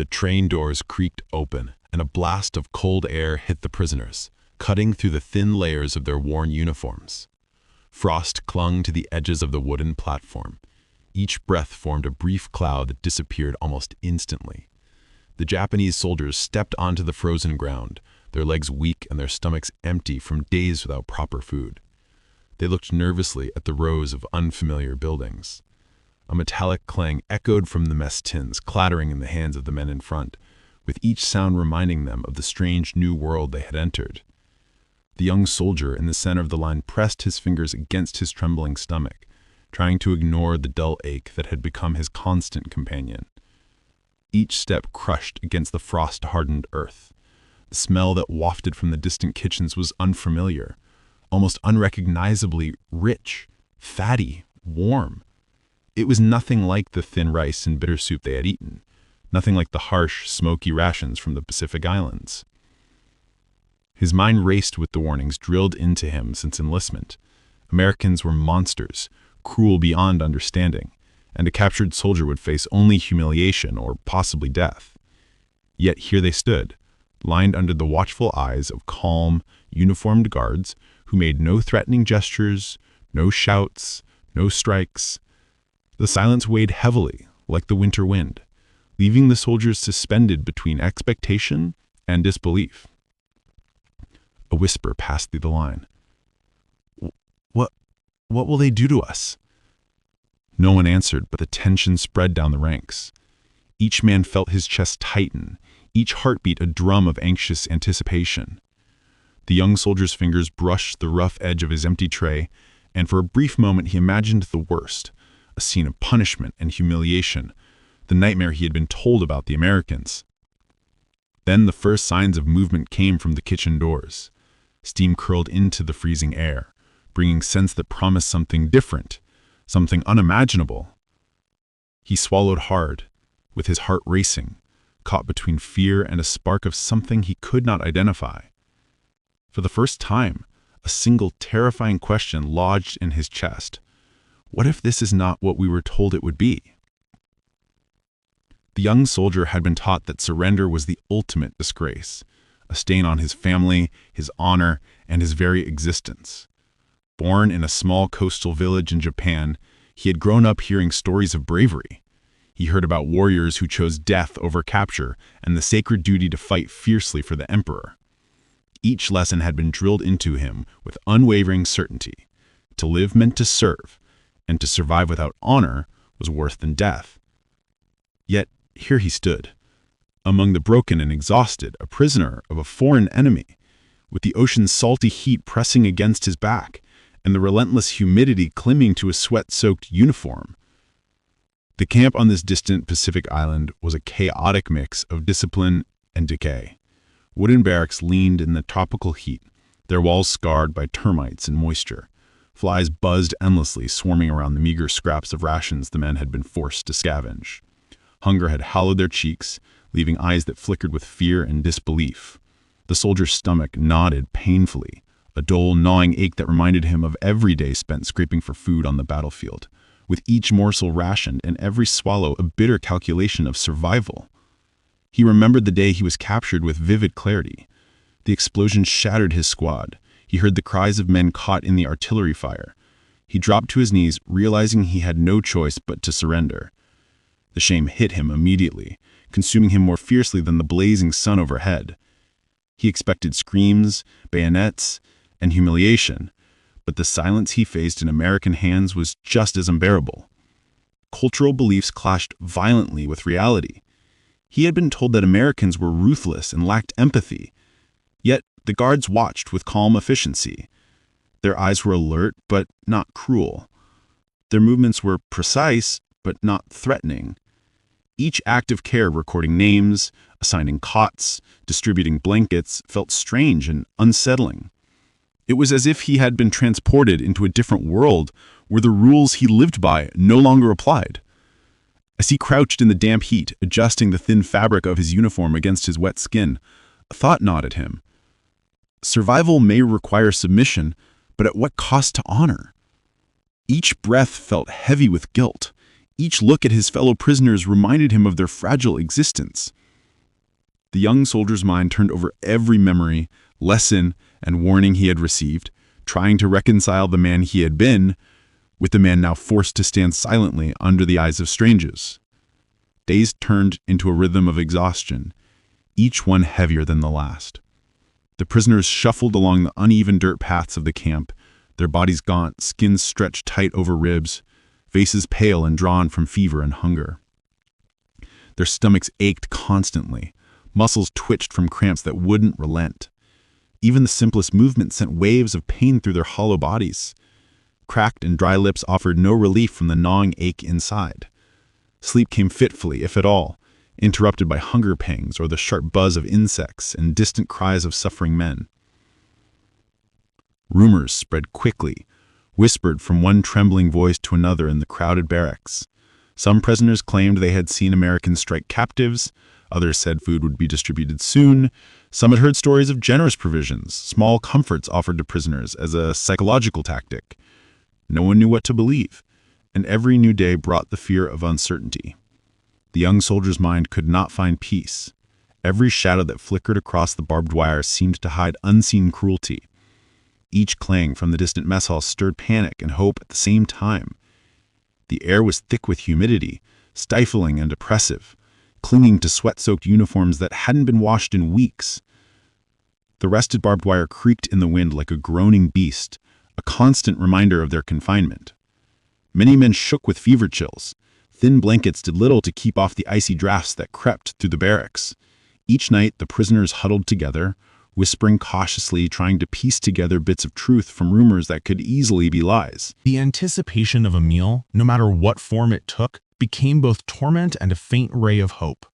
The train doors creaked open, and a blast of cold air hit the prisoners, cutting through the thin layers of their worn uniforms. Frost clung to the edges of the wooden platform. Each breath formed a brief cloud that disappeared almost instantly. The Japanese soldiers stepped onto the frozen ground, their legs weak and their stomachs empty from days without proper food. They looked nervously at the rows of unfamiliar buildings. A metallic clang echoed from the mess tins, clattering in the hands of the men in front, with each sound reminding them of the strange new world they had entered. The young soldier in the center of the line pressed his fingers against his trembling stomach, trying to ignore the dull ache that had become his constant companion. Each step crushed against the frost-hardened earth. The smell that wafted from the distant kitchens was unfamiliar, almost unrecognizably rich, fatty, warm. It was nothing like the thin rice and bitter soup they had eaten, nothing like the harsh, smoky rations from the Pacific Islands. His mind raced with the warnings drilled into him since enlistment. Americans were monsters, cruel beyond understanding, and a captured soldier would face only humiliation or possibly death. Yet here they stood, lined under the watchful eyes of calm, uniformed guards who made no threatening gestures, no shouts, no strikes. The silence weighed heavily, like the winter wind, leaving the soldiers suspended between expectation and disbelief. A whisper passed through the line. What will they do to us?" No one answered, but the tension spread down the ranks. Each man felt his chest tighten, each heartbeat a drum of anxious anticipation. The young soldier's fingers brushed the rough edge of his empty tray, and for a brief moment he imagined the worst, a scene of punishment and humiliation, the nightmare he had been told about the Americans. Then the first signs of movement came from the kitchen doors. Steam curled into the freezing air, bringing scents that promised something different, something unimaginable. He swallowed hard, with his heart racing, caught between fear and a spark of something he could not identify. For the first time, a single terrifying question lodged in his chest. What if this is not what we were told it would be? The young soldier had been taught that surrender was the ultimate disgrace, a stain on his family, his honor, and his very existence. Born in a small coastal village in Japan, he had grown up hearing stories of bravery. He heard about warriors who chose death over capture and the sacred duty to fight fiercely for the emperor. Each lesson had been drilled into him with unwavering certainty. To live meant to serve, and to survive without honor was worse than death. Yet here he stood, among the broken and exhausted, a prisoner of a foreign enemy, with the ocean's salty heat pressing against his back, and the relentless humidity clinging to his sweat-soaked uniform. The camp on this distant Pacific island was a chaotic mix of discipline and decay. Wooden barracks leaned in the tropical heat, their walls scarred by termites and moisture. Flies buzzed endlessly, swarming around the meager scraps of rations the men had been forced to scavenge. Hunger had hollowed their cheeks, leaving eyes that flickered with fear and disbelief. The soldier's stomach nodded painfully, a dull, gnawing ache that reminded him of every day spent scraping for food on the battlefield, with each morsel rationed and every swallow a bitter calculation of survival. He remembered the day he was captured with vivid clarity. The explosion shattered his squad. He heard the cries of men caught in the artillery fire. He dropped to his knees, realizing he had no choice but to surrender. The shame hit him immediately, consuming him more fiercely than the blazing sun overhead. He expected screams, bayonets, and humiliation, but the silence he faced in American hands was just as unbearable. Cultural beliefs clashed violently with reality. He had been told that Americans were ruthless and lacked empathy, yet the guards watched with calm efficiency. Their eyes were alert, but not cruel. Their movements were precise, but not threatening. Each act of care, recording names, assigning cots, distributing blankets, felt strange and unsettling. It was as if he had been transported into a different world where the rules he lived by no longer applied. As he crouched in the damp heat, adjusting the thin fabric of his uniform against his wet skin, a thought gnawed at him. Survival may require submission, but at what cost to honor? Each breath felt heavy with guilt. Each look at his fellow prisoners reminded him of their fragile existence. The young soldier's mind turned over every memory, lesson, and warning he had received, trying to reconcile the man he had been with the man now forced to stand silently under the eyes of strangers. Days turned into a rhythm of exhaustion, each one heavier than the last. The prisoners shuffled along the uneven dirt paths of the camp, their bodies gaunt, skins stretched tight over ribs, faces pale and drawn from fever and hunger. Their stomachs ached constantly, muscles twitched from cramps that wouldn't relent. Even the simplest movement sent waves of pain through their hollow bodies. Cracked and dry lips offered no relief from the gnawing ache inside. Sleep came fitfully, if at all, interrupted by hunger pangs or the sharp buzz of insects and distant cries of suffering men. Rumors spread quickly, whispered from one trembling voice to another in the crowded barracks. Some prisoners claimed they had seen Americans strike captives, others said food would be distributed soon. Some had heard stories of generous provisions, small comforts offered to prisoners as a psychological tactic. No one knew what to believe, and every new day brought the fear of uncertainty. The young soldier's mind could not find peace. Every shadow that flickered across the barbed wire seemed to hide unseen cruelty. Each clang from the distant mess hall stirred panic and hope at the same time. The air was thick with humidity, stifling and oppressive, clinging to sweat-soaked uniforms that hadn't been washed in weeks. The rusted barbed wire creaked in the wind like a groaning beast, a constant reminder of their confinement. Many men shook with fever chills. Thin blankets did little to keep off the icy drafts that crept through the barracks. Each night, the prisoners huddled together, whispering cautiously, trying to piece together bits of truth from rumors that could easily be lies. The anticipation of a meal, no matter what form it took, became both torment and a faint ray of hope.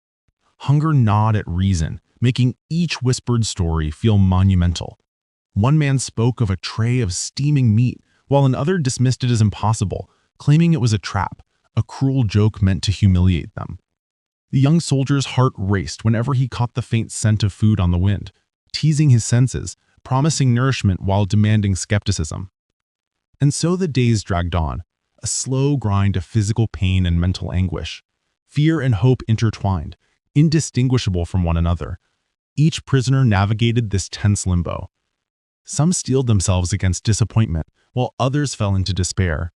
Hunger gnawed at reason, making each whispered story feel monumental. One man spoke of a tray of steaming meat, while another dismissed it as impossible, claiming it was a trap, a cruel joke meant to humiliate them. The young soldier's heart raced whenever he caught the faint scent of food on the wind, teasing his senses, promising nourishment while demanding skepticism. And so the days dragged on, a slow grind of physical pain and mental anguish. Fear and hope intertwined, indistinguishable from one another. Each prisoner navigated this tense limbo. Some steeled themselves against disappointment, while others fell into despair.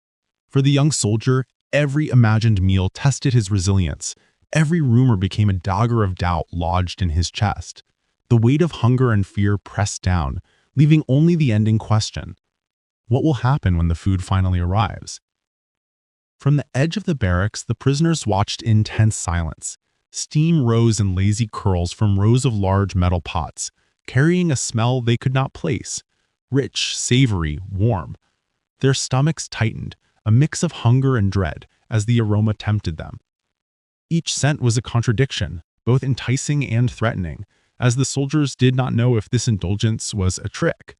For the young soldier, every imagined meal tested his resilience. Every rumor became a dagger of doubt lodged in his chest. The weight of hunger and fear pressed down, leaving only the ending question. What will happen when the food finally arrives? From the edge of the barracks, the prisoners watched in tense silence. Steam rose in lazy curls from rows of large metal pots, carrying a smell they could not place. Rich, savory, warm. Their stomachs tightened, a mix of hunger and dread, as the aroma tempted them. Each scent was a contradiction, both enticing and threatening, as the soldiers did not know if this indulgence was a trick.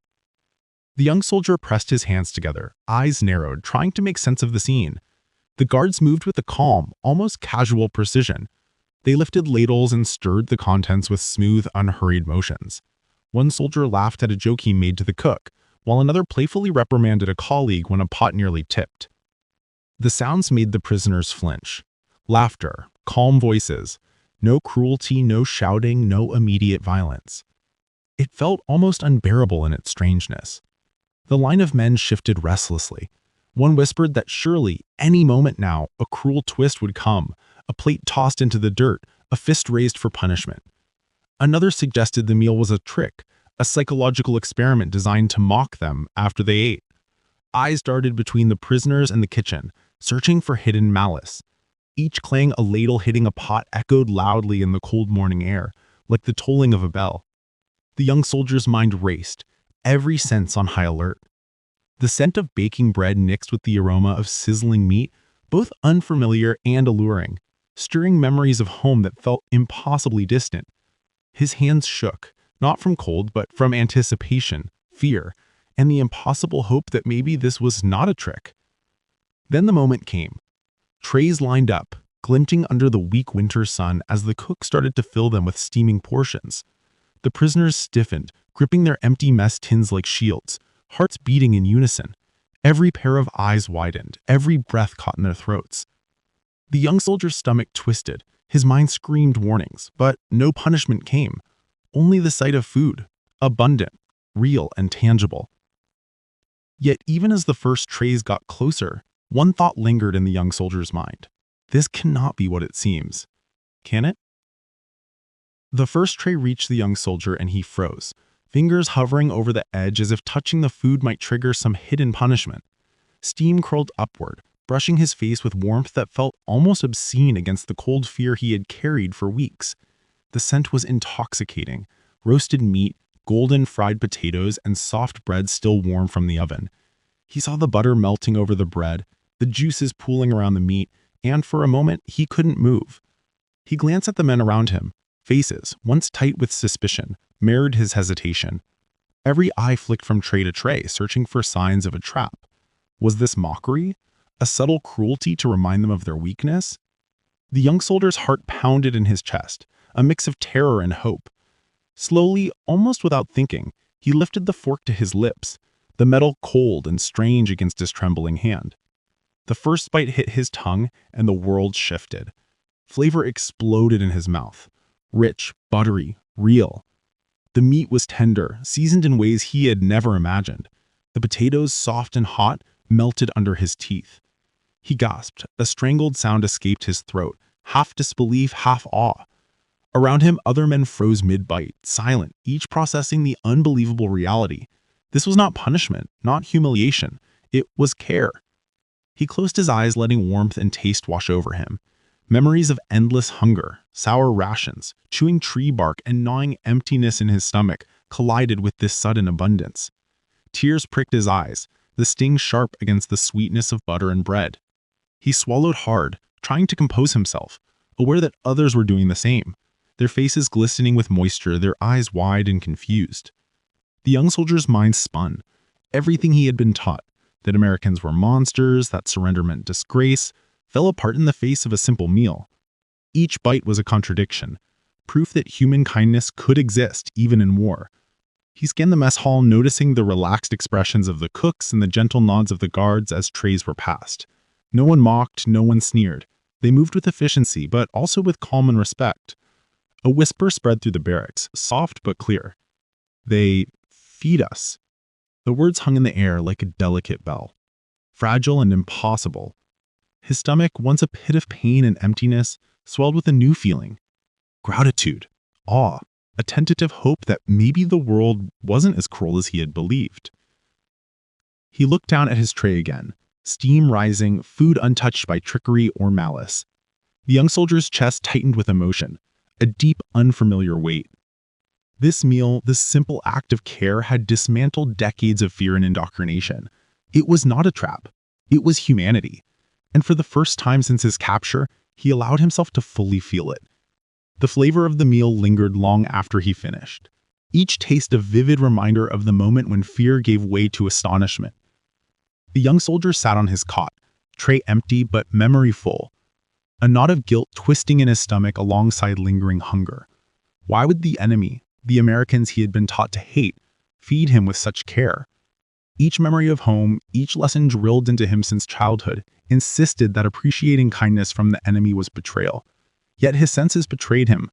The young soldier pressed his hands together, eyes narrowed, trying to make sense of the scene. The guards moved with a calm, almost casual precision. They lifted ladles and stirred the contents with smooth, unhurried motions. One soldier laughed at a joke he made to the cook, while another playfully reprimanded a colleague when a pot nearly tipped. The sounds made the prisoners flinch. Laughter, calm voices, no cruelty, no shouting, no immediate violence. It felt almost unbearable in its strangeness. The line of men shifted restlessly. One whispered that surely, any moment now, a cruel twist would come, a plate tossed into the dirt, a fist raised for punishment. Another suggested the meal was a trick, a psychological experiment designed to mock them after they ate. Eyes darted between the prisoners and the kitchen, searching for hidden malice. Each clang a ladle hitting a pot echoed loudly in the cold morning air, like the tolling of a bell. The young soldier's mind raced, every sense on high alert. The scent of baking bread mixed with the aroma of sizzling meat, both unfamiliar and alluring, stirring memories of home that felt impossibly distant. His hands shook, not from cold but from anticipation, fear, and the impossible hope that maybe this was not a trick. Then the moment came. Trays lined up, glinting under the weak winter sun as the cook started to fill them with steaming portions. The prisoners stiffened, gripping their empty mess tins like shields, hearts beating in unison. Every pair of eyes widened, every breath caught in their throats. The young soldier's stomach twisted, His mind screamed warnings, but no punishment came. Only the sight of food, abundant, real, and tangible. Yet even as the first trays got closer, one thought lingered in the young soldier's mind. This cannot be what it seems. Can it? The first tray reached the young soldier and he froze, fingers hovering over the edge as if touching the food might trigger some hidden punishment. Steam curled upward, brushing his face with warmth that felt almost obscene against the cold fear he had carried for weeks. The scent was intoxicating. Roasted meat, golden fried potatoes, and soft bread still warm from the oven. He saw the butter melting over the bread, the juices pooling around the meat, and for a moment he couldn't move. He glanced at the men around him. Faces, once tight with suspicion, mirrored his hesitation. Every eye flicked from tray to tray, searching for signs of a trap. Was this mockery? A subtle cruelty to remind them of their weakness? The young soldier's heart pounded in his chest, a mix of terror and hope. Slowly, almost without thinking, he lifted the fork to his lips, the metal cold and strange against his trembling hand. The first bite hit his tongue, and the world shifted. Flavor exploded in his mouth. Rich, buttery, real. The meat was tender, seasoned in ways he had never imagined. The potatoes, soft and hot, melted under his teeth. He gasped. A strangled sound escaped his throat, half disbelief, half awe. Around him, other men froze mid-bite, silent, each processing the unbelievable reality. This was not punishment, not humiliation. It was care. He closed his eyes, letting warmth and taste wash over him. Memories of endless hunger, sour rations, chewing tree bark, and gnawing emptiness in his stomach collided with this sudden abundance. Tears pricked his eyes, the sting sharp against the sweetness of butter and bread. He swallowed hard, trying to compose himself, aware that others were doing the same, their faces glistening with moisture, their eyes wide and confused. The young soldier's mind spun. Everything he had been taught, that Americans were monsters, that surrender meant disgrace, fell apart in the face of a simple meal. Each bite was a contradiction, proof that human kindness could exist even in war. He scanned the mess hall, noticing the relaxed expressions of the cooks and the gentle nods of the guards as trays were passed. No one mocked, no one sneered. They moved with efficiency, but also with calm and respect. A whisper spread through the barracks, soft but clear. They feed us. The words hung in the air like a delicate bell. Fragile and impossible. His stomach, once a pit of pain and emptiness, swelled with a new feeling. Gratitude, awe, a tentative hope that maybe the world wasn't as cruel as he had believed. He looked down at his tray again, steam rising, food untouched by trickery or malice. The young soldier's chest tightened with emotion, a deep, unfamiliar weight. This meal, this simple act of care, had dismantled decades of fear and indoctrination. It was not a trap. It was humanity. And for the first time since his capture, he allowed himself to fully feel it. The flavor of the meal lingered long after he finished. Each taste a vivid reminder of the moment when fear gave way to astonishment. The young soldier sat on his cot, tray empty but memory full, a knot of guilt twisting in his stomach alongside lingering hunger. Why would the enemy, the Americans he had been taught to hate, feed him with such care? Each memory of home, each lesson drilled into him since childhood, insisted that appreciating kindness from the enemy was betrayal. Yet his senses betrayed him.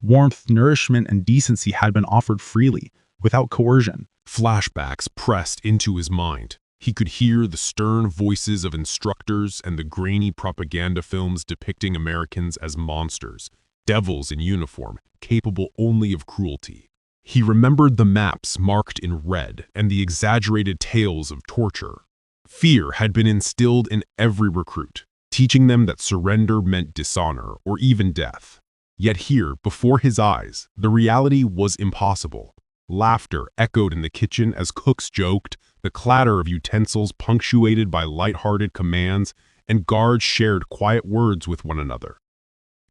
Warmth, nourishment, and decency had been offered freely, without coercion. Flashbacks pressed into his mind. He could hear the stern voices of instructors and the grainy propaganda films depicting Americans as monsters, devils in uniform, capable only of cruelty. He remembered the maps marked in red and the exaggerated tales of torture. Fear had been instilled in every recruit, teaching them that surrender meant dishonor or even death. Yet here, before his eyes, the reality was impossible. Laughter echoed in the kitchen as cooks joked, the clatter of utensils punctuated by light-hearted commands, and guards shared quiet words with one another.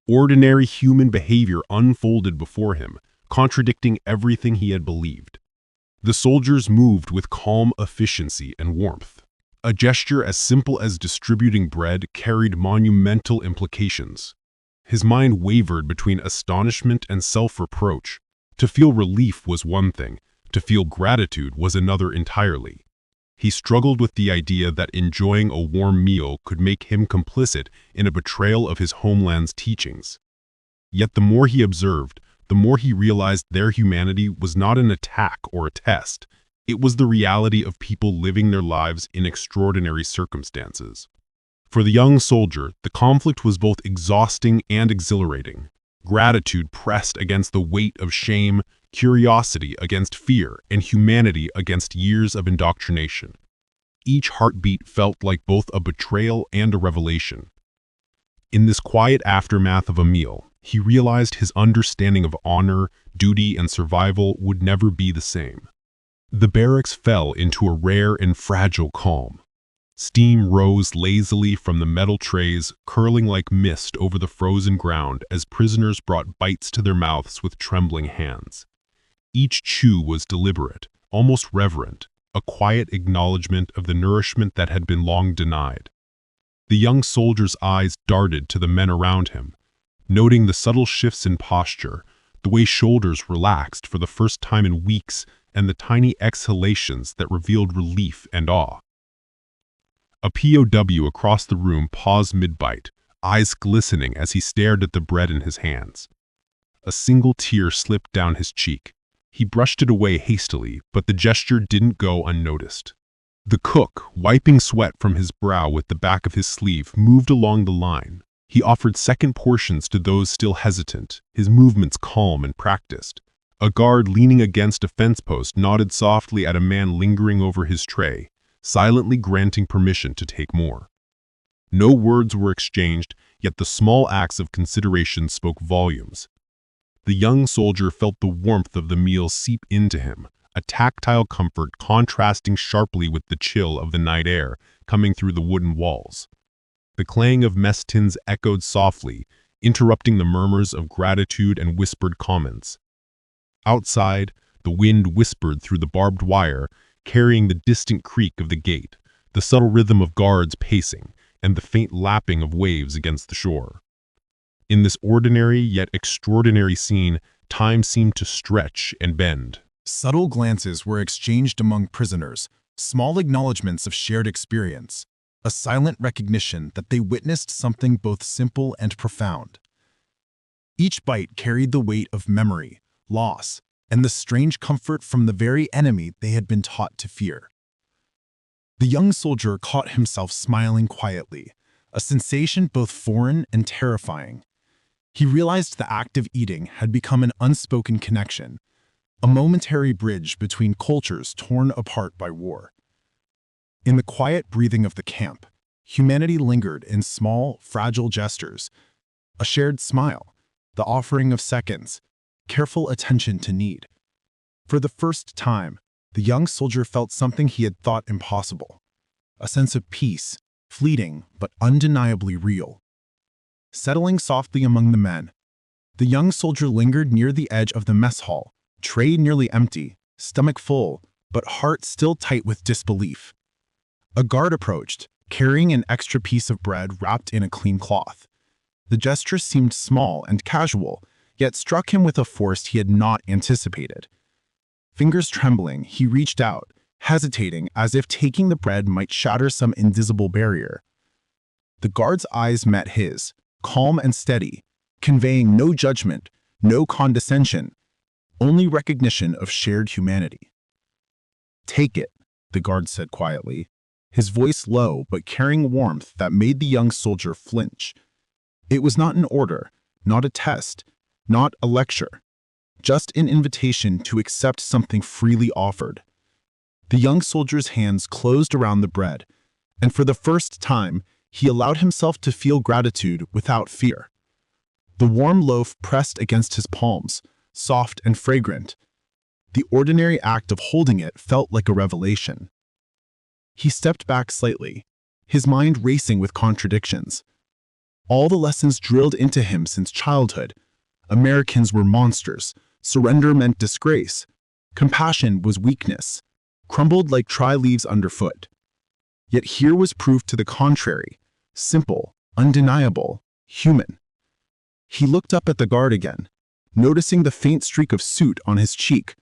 Ordinary human behavior unfolded before him, contradicting everything he had believed. The soldiers moved with calm efficiency and warmth. A gesture as simple as distributing bread carried monumental implications. His mind wavered between astonishment and self-reproach. To feel relief was one thing, to feel gratitude was another entirely. He struggled with the idea that enjoying a warm meal could make him complicit in a betrayal of his homeland's teachings. Yet the more he observed, the more he realized their humanity was not an attack or a test. It was the reality of people living their lives in extraordinary circumstances. For the young soldier, the conflict was both exhausting and exhilarating. Gratitude pressed against the weight of shame, curiosity against fear, and humanity against years of indoctrination. Each heartbeat felt like both a betrayal and a revelation. In this quiet aftermath of a meal, he realized his understanding of honor, duty, and survival would never be the same. The barracks fell into a rare and fragile calm. Steam rose lazily from the metal trays, curling like mist over the frozen ground as prisoners brought bites to their mouths with trembling hands. Each chew was deliberate, almost reverent, a quiet acknowledgement of the nourishment that had been long denied. The young soldier's eyes darted to the men around him, noting the subtle shifts in posture, the way shoulders relaxed for the first time in weeks, and the tiny exhalations that revealed relief and awe. A POW across the room paused mid-bite, eyes glistening as he stared at the bread in his hands. A single tear slipped down his cheek. He brushed it away hastily, but the gesture didn't go unnoticed. The cook, wiping sweat from his brow with the back of his sleeve, moved along the line. He offered second portions to those still hesitant, his movements calm and practiced. A guard leaning against a fence post nodded softly at a man lingering over his tray, silently granting permission to take more. No words were exchanged, yet the small acts of consideration spoke volumes. The young soldier felt the warmth of the meal seep into him, a tactile comfort contrasting sharply with the chill of the night air coming through the wooden walls. The clang of mess tins echoed softly, interrupting the murmurs of gratitude and whispered comments. Outside, the wind whispered through the barbed wire, carrying the distant creak of the gate, the subtle rhythm of guards pacing, and the faint lapping of waves against the shore. In this ordinary yet extraordinary scene, time seemed to stretch and bend. Subtle glances were exchanged among prisoners, small acknowledgments of shared experience, a silent recognition that they witnessed something both simple and profound. Each bite carried the weight of memory, loss, and the strange comfort from the very enemy they had been taught to fear. The young soldier caught himself smiling quietly, a sensation both foreign and terrifying. He realized the act of eating had become an unspoken connection, a momentary bridge between cultures torn apart by war. In the quiet breathing of the camp, humanity lingered in small, fragile gestures, a shared smile, the offering of seconds, careful attention to need. For the first time, the young soldier felt something he had thought impossible, a sense of peace, fleeting but undeniably real. Settling softly among the men, the young soldier lingered near the edge of the mess hall, tray nearly empty, stomach full, but heart still tight with disbelief. A guard approached, carrying an extra piece of bread wrapped in a clean cloth. The gesture seemed small and casual, yet struck him with a force he had not anticipated. Fingers trembling, he reached out, hesitating as if taking the bread might shatter some invisible barrier. The guard's eyes met his, calm and steady, conveying no judgment, no condescension, only recognition of shared humanity. "Take it," the guard said quietly, his voice low but carrying warmth that made the young soldier flinch. It was not an order, not a test, not a lecture, just an invitation to accept something freely offered. The young soldier's hands closed around the bread, and for the first time, he allowed himself to feel gratitude without fear. The warm loaf pressed against his palms, soft and fragrant. The ordinary act of holding it felt like a revelation. He stepped back slightly, his mind racing with contradictions. All the lessons drilled into him since childhood. Americans were monsters. Surrender meant disgrace. Compassion was weakness, crumbled like dry leaves underfoot. Yet here was proof to the contrary, simple, undeniable, human. He looked up at the guard again, noticing the faint streak of soot on his cheek,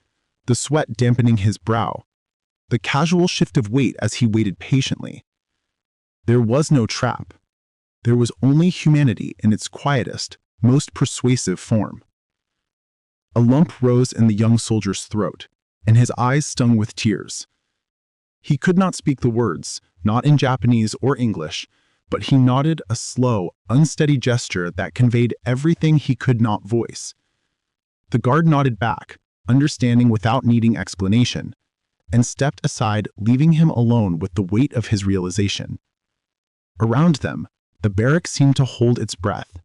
the sweat dampening his brow, the casual shift of weight as he waited patiently. There was no trap. There was only humanity in its quietest, most persuasive form. A lump rose in the young soldier's throat, and his eyes stung with tears. He could not speak the words, not in Japanese or English, but he nodded a slow, unsteady gesture that conveyed everything he could not voice. The guard nodded back, understanding without needing explanation, and stepped aside, leaving him alone with the weight of his realization. Around them, the barrack seemed to hold its breath.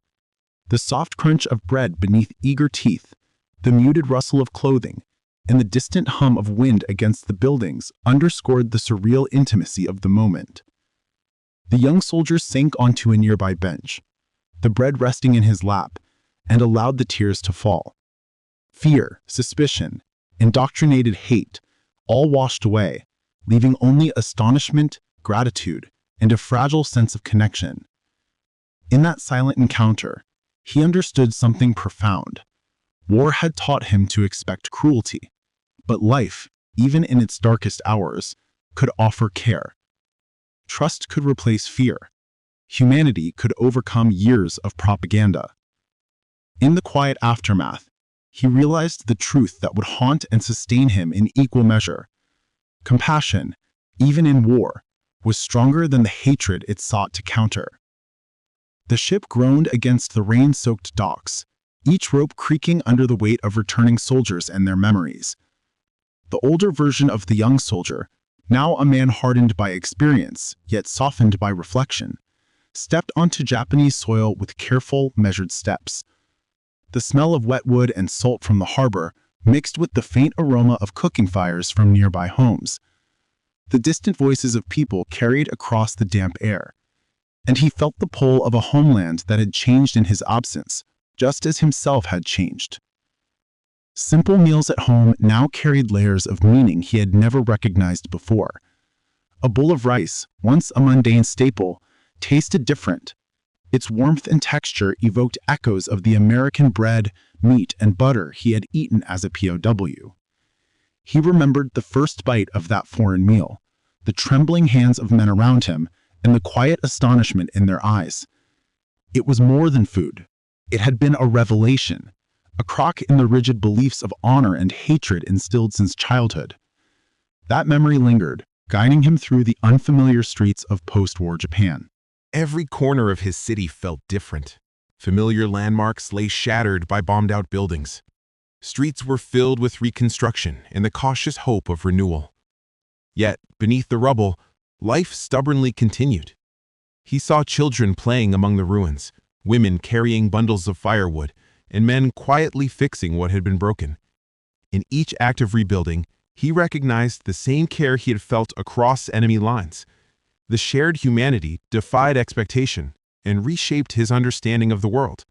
The soft crunch of bread beneath eager teeth, the muted rustle of clothing, and the distant hum of wind against the buildings underscored the surreal intimacy of the moment. The young soldier sank onto a nearby bench, the bread resting in his lap, and allowed the tears to fall. Fear, suspicion, indoctrinated hate, all washed away, leaving only astonishment, gratitude, and a fragile sense of connection. In that silent encounter, he understood something profound. War had taught him to expect cruelty, but life, even in its darkest hours, could offer care. Trust could replace fear. Humanity could overcome years of propaganda. In the quiet aftermath, he realized the truth that would haunt and sustain him in equal measure. Compassion, even in war, was stronger than the hatred it sought to counter. The ship groaned against the rain-soaked docks, each rope creaking under the weight of returning soldiers and their memories. The older version of the young soldier, now a man hardened by experience, yet softened by reflection, stepped onto Japanese soil with careful, measured steps. The smell of wet wood and salt from the harbor mixed with the faint aroma of cooking fires from nearby homes. The distant voices of people carried across the damp air, and he felt the pull of a homeland that had changed in his absence, just as himself had changed. Simple meals at home now carried layers of meaning he had never recognized before. A bowl of rice, once a mundane staple, tasted different. Its warmth and texture evoked echoes of the American bread, meat, and butter he had eaten as a POW. He remembered the first bite of that foreign meal, the trembling hands of men around him, and the quiet astonishment in their eyes. It was more than food. It had been a revelation, a crock in the rigid beliefs of honor and hatred instilled since childhood. That memory lingered, guiding him through the unfamiliar streets of post-war Japan. Every corner of his city felt different. Familiar landmarks lay shattered by bombed-out buildings. Streets were filled with reconstruction and the cautious hope of renewal. Yet, beneath the rubble, life stubbornly continued. He saw children playing among the ruins, women carrying bundles of firewood, and men quietly fixing what had been broken. In each act of rebuilding, he recognized the same care he had felt across enemy lines. The shared humanity defied expectation and reshaped his understanding of the world.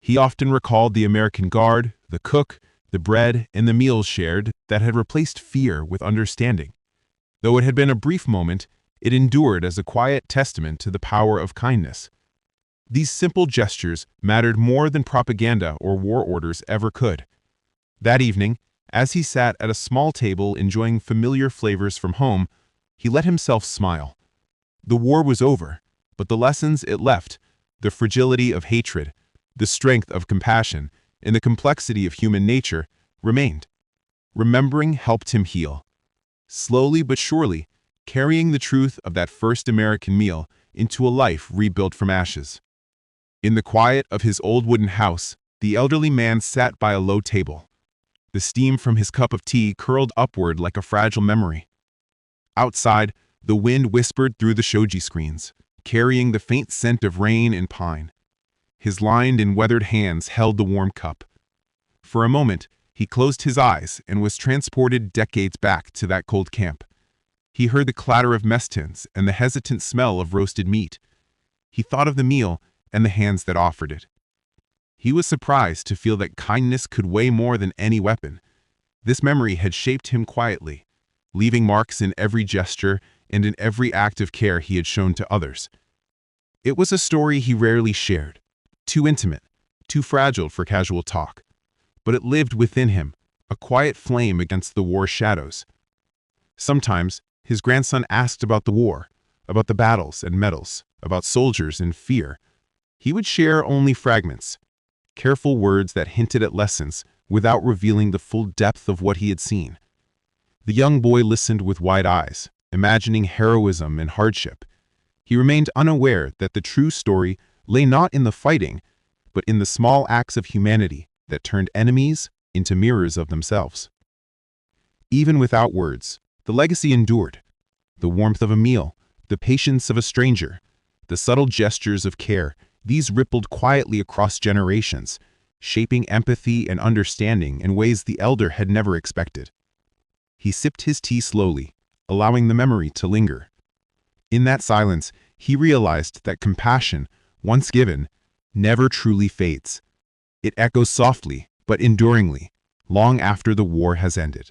He often recalled the American guard, the cook, the bread, and the meals shared that had replaced fear with understanding. Though it had been a brief moment, it endured as a quiet testament to the power of kindness. These simple gestures mattered more than propaganda or war orders ever could. That evening, as he sat at a small table enjoying familiar flavors from home, he let himself smile. The war was over, but the lessons it left, the fragility of hatred, the strength of compassion, and the complexity of human nature, remained. Remembering helped him heal. Slowly but surely, carrying the truth of that first American meal into a life rebuilt from ashes. In the quiet of his old wooden house, the elderly man sat by a low table. The steam from his cup of tea curled upward like a fragile memory. Outside, the wind whispered through the shoji screens, carrying the faint scent of rain and pine. His lined and weathered hands held the warm cup. For a moment, he closed his eyes and was transported decades back to that cold camp. He heard the clatter of mess tins and the hesitant smell of roasted meat. He thought of the meal and the hands that offered it. He was surprised to feel that kindness could weigh more than any weapon. This memory had shaped him quietly, leaving marks in every gesture and in every act of care he had shown to others. It was a story he rarely shared, too intimate, too fragile for casual talk, but it lived within him, a quiet flame against the war's shadows. Sometimes, his grandson asked about the war, about the battles and medals, about soldiers and fear. He would share only fragments, careful words that hinted at lessons without revealing the full depth of what he had seen. The young boy listened with wide eyes, imagining heroism and hardship. He remained unaware that the true story lay not in the fighting, but in the small acts of humanity that turned enemies into mirrors of themselves. Even without words, the legacy endured. The warmth of a meal, the patience of a stranger, the subtle gestures of care, these rippled quietly across generations, shaping empathy and understanding in ways the elder had never expected. He sipped his tea slowly, allowing the memory to linger. In that silence, he realized that compassion, once given, never truly fades. It echoes softly, but enduringly, long after the war has ended.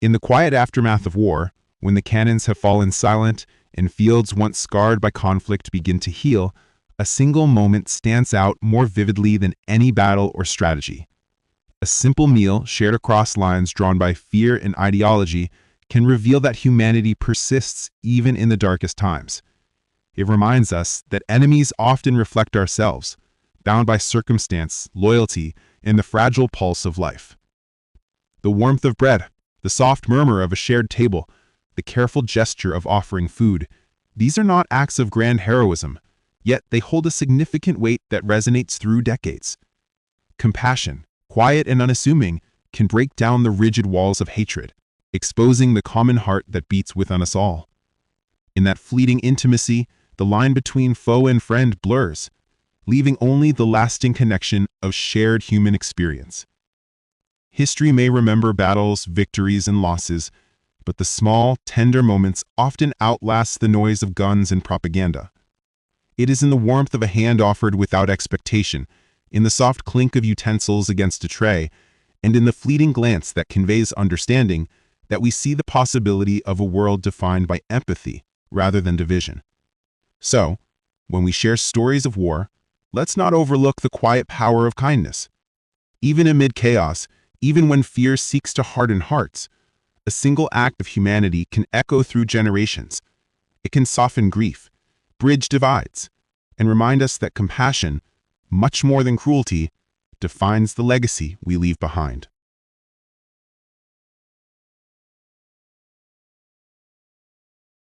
In the quiet aftermath of war, when the cannons have fallen silent and fields once scarred by conflict begin to heal, a single moment stands out more vividly than any battle or strategy. A simple meal shared across lines drawn by fear and ideology can reveal that humanity persists even in the darkest times. It reminds us that enemies often reflect ourselves, bound by circumstance, loyalty, and the fragile pulse of life. The warmth of bread, the soft murmur of a shared table, the careful gesture of offering food, these are not acts of grand heroism, yet they hold a significant weight that resonates through decades. Compassion, quiet and unassuming, can break down the rigid walls of hatred, exposing the common heart that beats within us all. In that fleeting intimacy, the line between foe and friend blurs, leaving only the lasting connection of shared human experience. History may remember battles, victories, and losses, but the small, tender moments often outlast the noise of guns and propaganda. It is in the warmth of a hand offered without expectation, in the soft clink of utensils against a tray, and in the fleeting glance that conveys understanding that we see the possibility of a world defined by empathy rather than division. So, when we share stories of war, let's not overlook the quiet power of kindness. Even amid chaos, even when fear seeks to harden hearts, a single act of humanity can echo through generations. It can soften grief, bridge divides, and remind us that compassion, much more than cruelty, defines the legacy we leave behind.